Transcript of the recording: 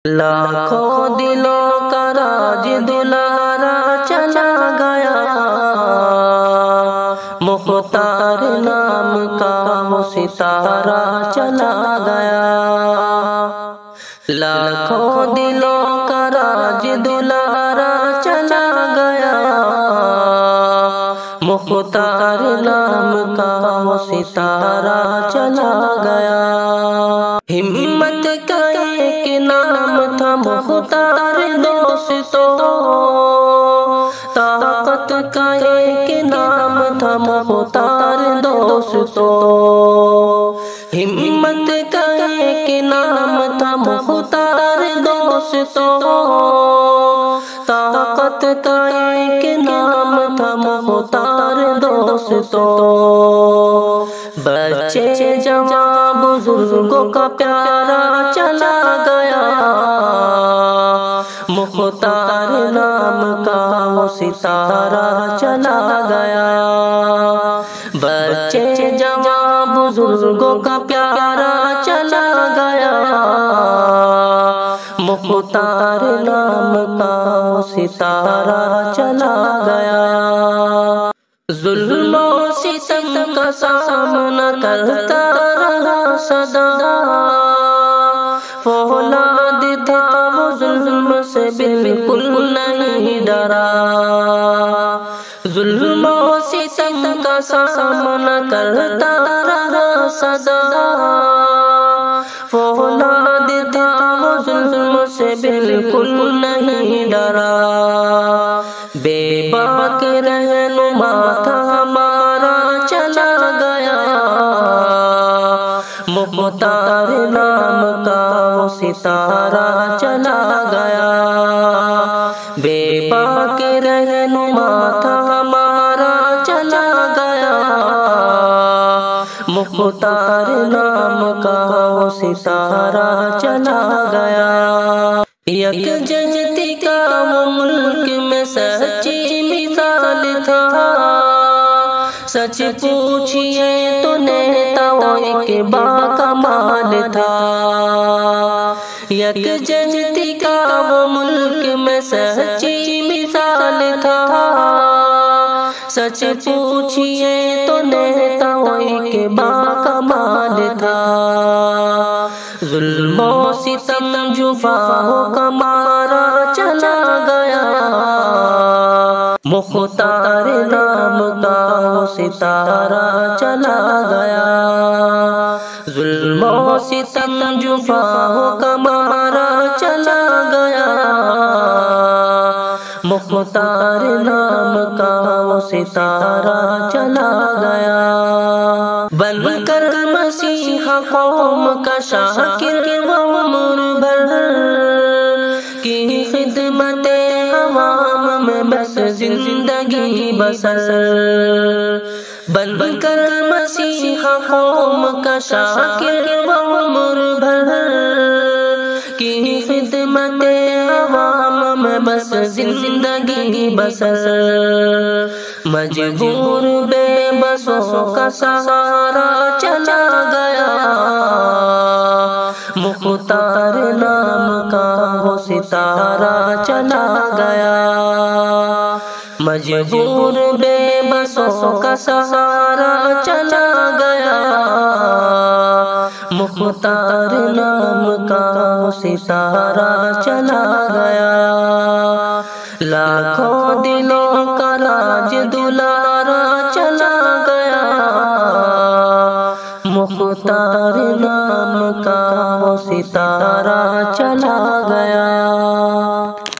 لاکھوں دلوں کا راج دلارا چلا گیا، مختار نام کا وہ ستارہ چلا گیا۔ لاکھوں دلوں کا راج دلارا چلا گیا، مختار نام کا وہ ستارہ چلا گیا۔ ہمت کا ایک نام تھا مختار دوستو، طاقت کا ایک نام تھا مختار دوستو، ہمت کا ایک نام تھا مختار دوستو، طاقت کا ایک نام تھا مختار دوستو۔ بچے جوان بزرگوں کا پیارا چلا گیا، مختار نام کا وہ ستارہ چلا گیا۔ بچے جوان بزرگوں کا پیارا چلا گیا، مختار نام کا وہ ستارہ چلا گیا۔ ظلم و ستم کا سامنا کرتا رہا سدا، فولاد تھا وہ ظلم سے بالکل نہیں ڈرا۔ ظلم و ستم کا سامنا کرتا رہا سدا، فولاد تھا وہ ظلم سے بالکل نہیں ڈرا۔ بے باک رہنما تھا ہمارا چلا گیا، مختار نام کا وہ ستارہ چلا گیا۔ بے باک رہنما تھا ہمارا چلا گیا، مختار نام کا وہ ستارہ چلا گیا۔ یک جہتی کا وہ ملک میں سچی مثال تھا، سچ پوچھئے تو نیتا وہ ایک باکمال تھا۔ یک جہتی کا وہ ملک میں سچی مثال تھا، سچ پوچھئے تو نیتا وہ ایک باکمال تھا۔ ظلم و ستم جفاؤں کا مارا چلا گیا، مختار نام کا وہ ستارہ چلا گیا۔ ظلم و ستم جفاؤں کا مارا چلا گیا، مختار نام کا وہ ستارہ چلا گیا۔ بن کر مسیحا قوم کا شاکر وہ عمر بھر کی خدمت عوام میں بس زندگی بسر۔ بن کر مسیحا قوم کا شاکر وہ عمر بھر کی خدمت عوام میں بس زندگی بسر۔ مجبور بے بسوں کا سہارا چلا گیا، مختار نام کا وہ ستارہ چلا گیا۔ مجبور بے بسوں کا سہارا چلا گیا، مختار نام کا وہ ستارہ چلا گیا۔ لاکھوں دلوں کا راج دلارا چلا گیا، مختار نام کا وہ ستارہ چلا